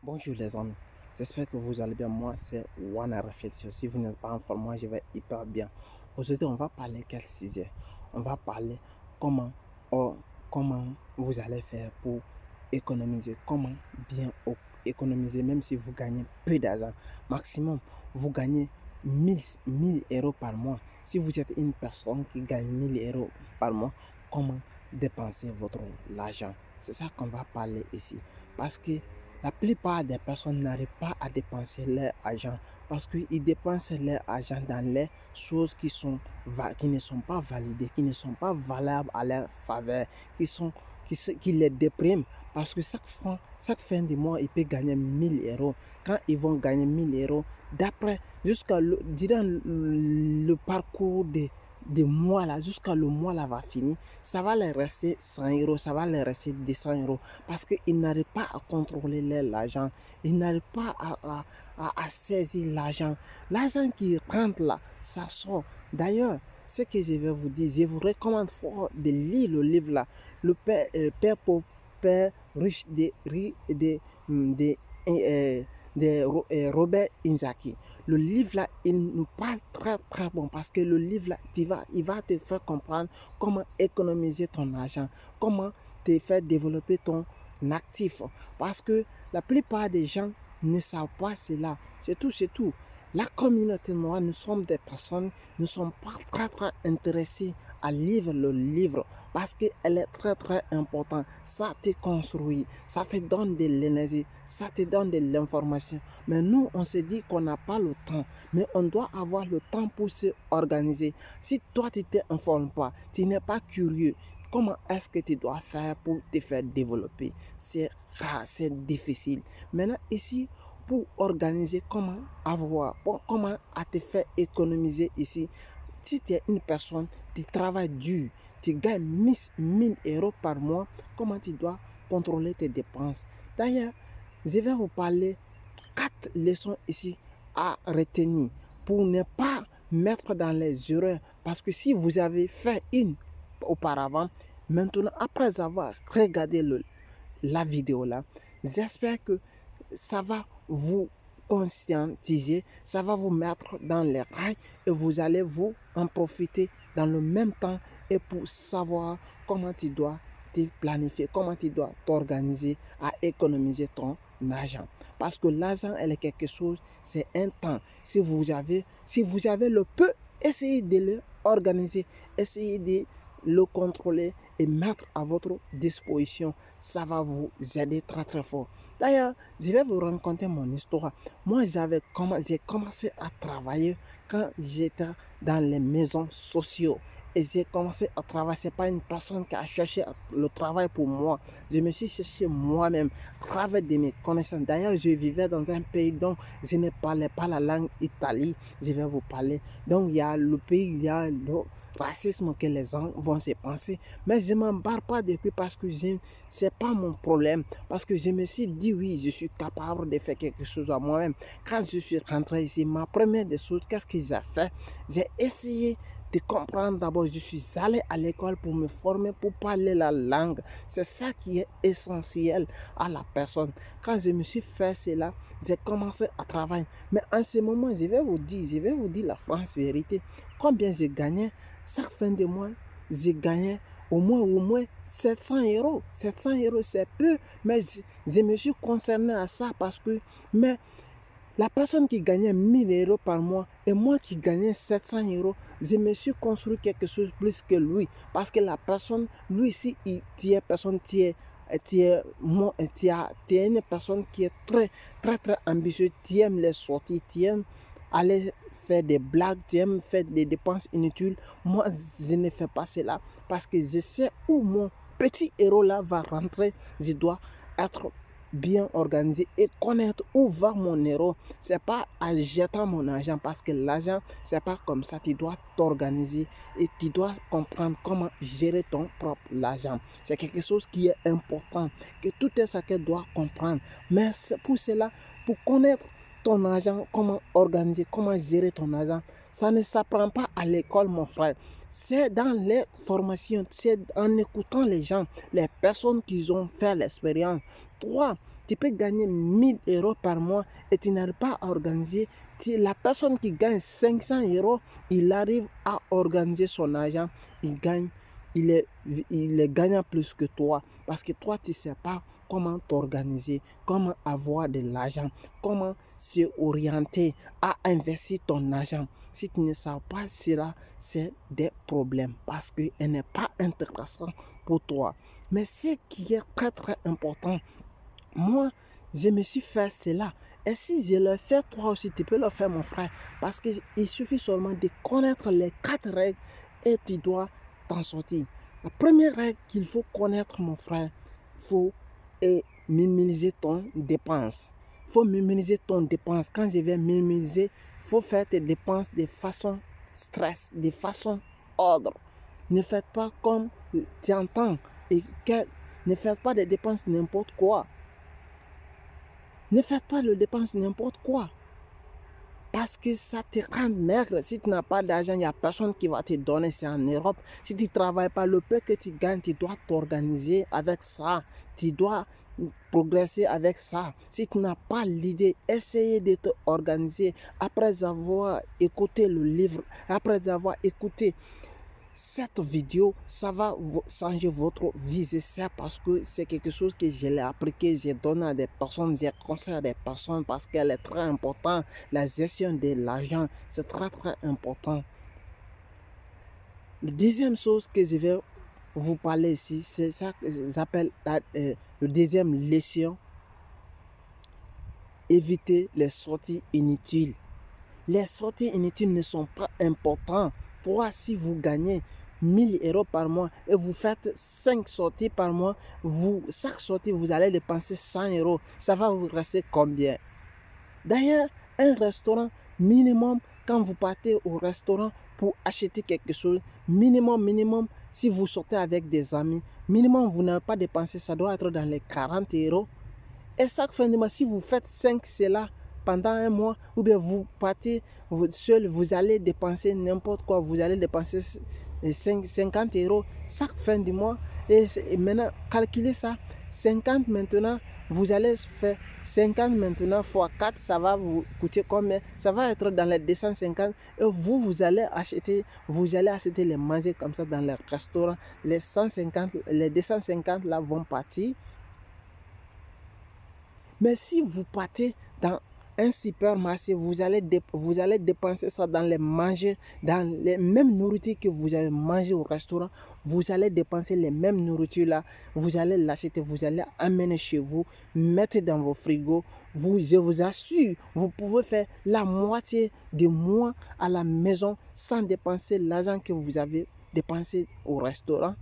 Bonjour les amis, j'espère que vous allez bien. Moi c'est Wana Réflexion. Si vous n'êtes pas informé, moi je vais hyper bien. Aujourd'hui on va parler quel sujet? On va parler comment, oh, comment vous allez faire pour économiser, comment bien économiser même si vous gagnez peu d'argent. Maximum, vous gagnez 1000 euros par mois. Si vous êtes une personne qui gagne 1000 euros par mois, comment dépenser votre argent? C'est ça qu'on va parler ici. Parce que la plupart des personnes n'arrivent pas à dépenser leur argent parce qu'ils dépensent leur argent dans les choses qui ne sont pas validées, qui ne sont pas valables à leur faveur, qui les dépriment. Parce que chaque fin du mois, ils peuvent gagner 1000 euros. Quand ils vont gagner 1000 euros, durant le parcours de mois là, jusqu'à le mois là va finir, ça va leur rester 100 euros, ça va leur rester 200 euros parce qu'ils n'arrivent pas à contrôler l'argent, ils n'arrivent pas à saisir l'argent. L'argent qui rentre là, ça sort. D'ailleurs, ce que je vais vous dire, je vous recommande fort de lire le livre là, le Père pauvre, Père riche de Robert Inzaki. Le livre là, il nous parle très très bon parce que le livre là, il va te faire comprendre comment économiser ton argent, comment te faire développer ton actif. Parce que la plupart des gens ne savent pas cela. C'est tout, c'est tout. La communauté noire, nous sommes des personnes, nous ne sommes pas très très intéressés à lire le livre parce qu'elle est très très importante. Ça te construit, ça te donne de l'énergie, ça te donne de l'information. Mais nous, on se dit qu'on n'a pas le temps, mais on doit avoir le temps pour se organiser. Si toi, tu ne t'informes pas, tu n'es pas curieux, comment est-ce que tu dois faire pour te faire développer? C'est rare, c'est difficile. Maintenant, ici, pour organiser comment à te faire économiser ici. Si tu es une personne, tu travailles dur, tu gagnes 1000 euros par mois, comment tu dois contrôler tes dépenses? D'ailleurs, je vais vous parler 4 leçons ici à retenir pour ne pas mettre dans les erreurs. Parce que si vous avez fait une auparavant, maintenant, après avoir regardé la vidéo là, j'espère que ça va vous conscientiser, ça va vous mettre dans les rails et vous allez vous en profiter dans le même temps et pour savoir comment tu dois te planifier, comment tu dois t'organiser à économiser ton argent. Parce que l'argent, elle est quelque chose, c'est un temps. Si vous avez le peu, essayez de l'organiser, essayez de le contrôler et mettre à votre disposition. Ça va vous aider très très fort. D'ailleurs, je vais vous raconter mon histoire. Moi, j'ai commencé à travailler quand j'étais dans les maisons sociaux. Et j'ai commencé à travailler. Ce n'est pas une personne qui a cherché le travail pour moi. Je me suis cherché moi-même à travers de mes connaissances. D'ailleurs, je vivais dans un pays dont je ne parlais pas la langue italienne. Je vais vous parler. Donc, il y a le pays, il y a le racisme que les gens vont se penser. Mais je ne m'embarque pas depuis parce que ce n'est pas mon problème. Parce que je me suis dit, oui, je suis capable de faire quelque chose à moi-même. Quand je suis rentré ici, ma première des choses, qu'est-ce que j'ai fait? J'ai essayé de comprendre d'abord. Je suis allé à l'école pour me former, pour parler la langue. C'est ça qui est essentiel à la personne. Quand je me suis fait cela, j'ai commencé à travailler. Mais en ce moment, je vais vous dire la France vérité. Combien j'ai gagné? Chaque fin de mois, j'ai gagné au moins 700 euros. 700 euros, c'est peu, mais je me suis concerné à ça parce que mais la personne qui gagnait 1000 euros par mois et moi qui gagnais 700 euros, je me suis construit quelque chose plus que lui. Parce que la personne, lui, si tu es personne, tu es une personne qui est très, très, très ambitieuse, tu aimes les sorties, tu aimes aller faire des blagues, tu aimes faire des dépenses inutiles. Moi, je ne fais pas cela parce que je sais où mon petit héros là va rentrer. Je dois être bien organisé et connaître où va mon héros. C'est pas en jetant mon argent parce que l'argent, c'est pas comme ça. Tu dois t'organiser et tu dois comprendre comment gérer ton propre argent. C'est quelque chose qui est important, que tout un chacun doit comprendre. Mais pour cela, pour connaître ton argent, comment organiser, comment gérer ton argent, ça ne s'apprend pas à l'école, mon frère. C'est dans les formations, c'est en écoutant les gens, les personnes qui ont fait l'expérience. Toi, Tu peux gagner 1000 euros par mois et tu n'arrives pas à organiser. La personne qui gagne 500 euros, il arrive à organiser son argent. Il est gagnant plus que toi. Parce que toi, tu ne sais pas comment t'organiser, comment avoir de l'argent, comment se orienter à investir ton argent. Si tu ne sais pas cela, c'est des problèmes parce qu'elle n'est pas intéressant pour toi. Mais ce qui est très très important, moi, je me suis fait cela. Et si je le fais, toi aussi, tu peux le faire, mon frère. Parce qu'il suffit seulement de connaître les 4 règles et tu dois t'en sortir. La première règle qu'il faut connaître, mon frère, il faut minimiser ton dépense. Il faut minimiser ton dépense. Quand je vais minimiser, il faut faire tes dépenses de façon stress, de façon ordre. Ne faites pas comme tu entends ne faites pas des dépenses n'importe quoi. Ne faites pas de dépenses n'importe quoi. Parce que ça te rend maigre. Si tu n'as pas d'argent, il n'y a personne qui va te donner. C'est en Europe. Si tu ne travailles pas, le peu que tu gagnes, tu dois t'organiser avec ça. Tu dois progresser avec ça. Si tu n'as pas l'idée, essaye de t'organiser. Après avoir écouté le livre, après avoir écouté cette vidéo, ça va changer votre vie. C'est ça parce que c'est quelque chose que je l'ai appris, que j'ai donné à des personnes, j'ai conseillé à des personnes parce qu'elle est très importante. La gestion de l'argent, c'est très très important. La deuxième chose que je vais vous parler ici, c'est ça que j'appelle le deuxième leçon. Éviter les sorties inutiles. Les sorties inutiles ne sont pas importantes. Toi, si vous gagnez 1000 euros par mois et vous faites 5 sorties par mois, chaque sortie, vous allez dépenser 100 euros. Ça va vous rester combien? D'ailleurs, un restaurant, minimum, quand vous partez au restaurant pour acheter quelque chose, minimum, si vous sortez avec des amis, minimum, vous n'avez pas dépensé, ça doit être dans les 40 euros. Et chaque fin de mois, si vous faites 5 cela pendant un mois, ou bien vous partez seul, vous allez dépenser n'importe quoi, vous allez dépenser 50 euros chaque fin du mois. Et maintenant, calculez ça. 50 maintenant, vous allez faire 50 maintenant fois 4, ça va vous coûter combien? Ça va être dans les 250. Et vous allez acheter les manger comme ça dans les restaurants. Les 150, les 250 là vont partir. Mais si vous partez dans un supermarché, vous allez dépenser ça dans les manger, dans les mêmes nourritures que vous avez mangé au restaurant. Vous allez dépenser les mêmes nourritures là. Vous allez l'acheter, vous allez amener chez vous, mettre dans vos frigos. Je vous assure, vous pouvez faire la moitié du mois à la maison sans dépenser l'argent que vous avez dépensé au restaurant.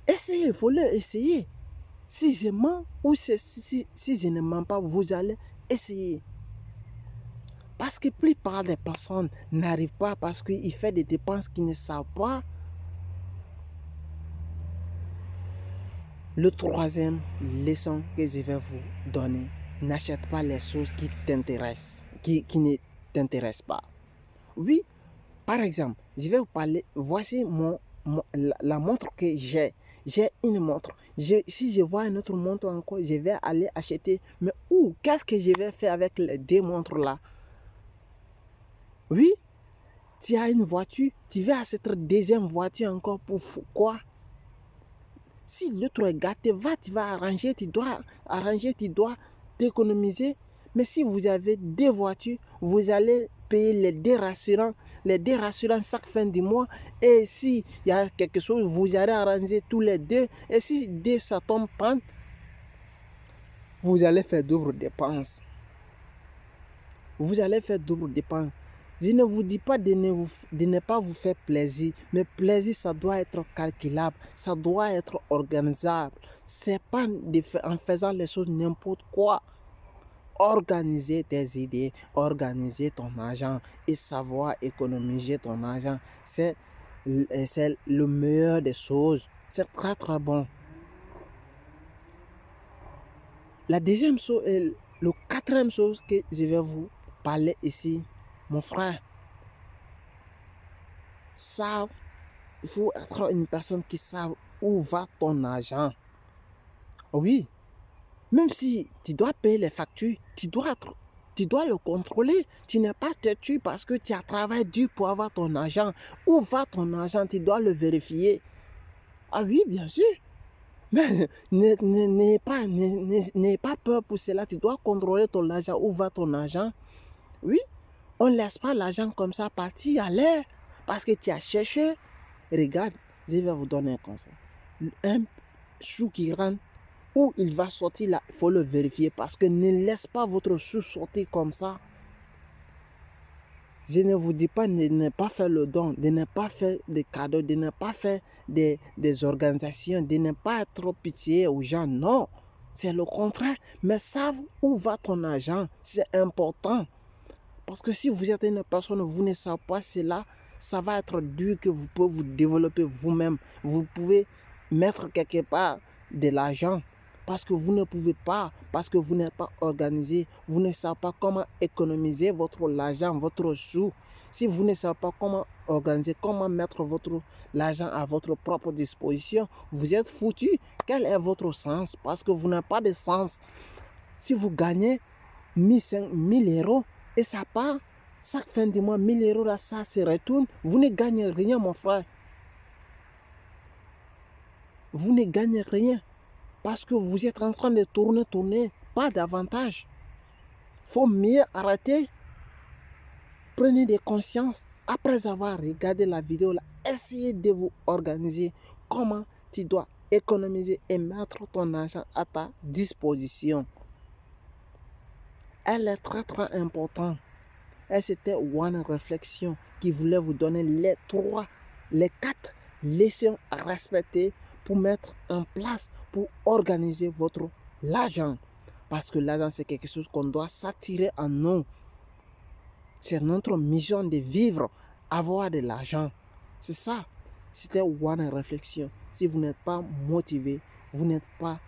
Essayez, il faut l'essayer. Si je mens ou si je ne mens pas, vous allez essayer. Parce que la plupart des personnes n'arrivent pas parce qu'ils font des dépenses qu'ils ne savent pas. Le troisième leçon que je vais vous donner, n'achète pas les choses qui t'intéressent, qui ne t'intéressent pas. Oui, par exemple, je vais vous parler, voici la montre que j'ai. J'ai une montre. Si je vois une autre montre encore, je vais aller acheter. Mais où? Qu'est-ce que je vais faire avec les deux montres là? Oui, tu as une voiture, tu vas acheter cette deuxième voiture encore pour quoi? Si l'autre est gâté, tu vas arranger, tu dois t'économiser. Mais si vous avez deux voitures, vous allez payer les deux rassurants chaque fin du mois. Et s'il y a quelque chose, vous allez arranger tous les deux. Et si deux ça tombe panne, vous allez faire double dépense. Vous allez faire double dépense. Je ne vous dis pas de ne pas vous faire plaisir, mais plaisir, ça doit être calculable, ça doit être organisable. C'est pas en faisant les choses n'importe quoi. Organiser tes idées, organiser ton argent et savoir économiser ton argent, c'est le meilleur des choses. C'est très très bon. La deuxième chose, le quatrième chose que je vais vous parler ici, mon frère, il faut être une personne qui sait où va ton argent. Oui, Même si tu dois payer les factures, tu dois le contrôler. Tu n'es pas têtu parce que tu as travaillé dur pour avoir ton argent. Où va ton argent? Tu dois le vérifier. Ah oui, bien sûr. Mais n'aie pas peur pour cela. Tu dois contrôler ton argent. Où va ton argent? Oui, on ne laisse pas l'argent comme ça partir à l'air parce que tu as cherché. Regarde, je vais vous donner un conseil. Un sou qui rentre, où il va sortir là, il faut le vérifier parce que ne laisse pas votre sou sortir comme ça. Je ne vous dis pas de ne pas faire le don, de ne pas faire des cadeaux, de ne pas faire des organisations, de ne pas être pitié aux gens. Non, c'est le contraire. Mais sache où va ton argent. C'est important. Parce que si vous êtes une personne, vous ne savez pas cela, ça va être dur que vous pouvez vous développer vous-même. Vous pouvez mettre quelque part de l'argent parce que vous ne pouvez pas, parce que vous n'êtes pas organisé. Vous ne savez pas comment économiser votre argent, votre sou. Si vous ne savez pas comment organiser, comment mettre l'argent à votre propre disposition, vous êtes foutu. Quel est votre sens? Parce que vous n'avez pas de sens. Si vous gagnez 1000 euros, et ça part, chaque fin de mois, 1000 euros, là, ça se retourne. Vous ne gagnez rien, mon frère. Vous ne gagnez rien. Parce que vous êtes en train de tourner, pas davantage. Il faut mieux arrêter. Prenez des consciences. Après avoir regardé la vidéo, là, essayez de vous organiser. Comment tu dois économiser et mettre ton argent à ta disposition. Elle est très très importante. Et c'était une réflexion qui voulait vous donner les 4 leçons à respecter pour mettre en place, pour organiser votre l'argent. Parce que l'argent, c'est quelque chose qu'on doit s'attirer en nous. C'est notre mission de vivre, avoir de l'argent. C'est ça. C'était une réflexion. Si vous n'êtes pas motivé, vous n'êtes pas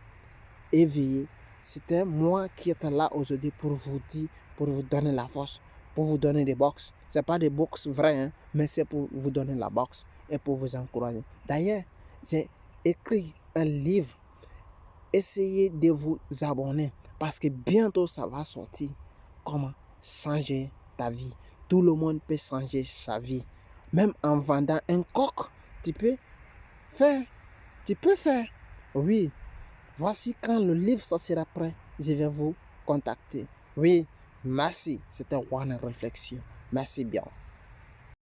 éveillé, c'était moi qui étais là aujourd'hui pour vous dire, pour vous donner la force, pour vous donner des box. Ce n'est pas des box vrais, hein, mais c'est pour vous donner la box et pour vous encourager. D'ailleurs, j'ai écrit un livre. Essayez de vous abonner parce que bientôt ça va sortir. Comment changer ta vie? Tout le monde peut changer sa vie. Même en vendant un coq, tu peux faire. Tu peux faire. Oui. Voici quand le livre ça sera prêt, je vais vous contacter. Oui, merci. C'était une réflexion. Merci bien.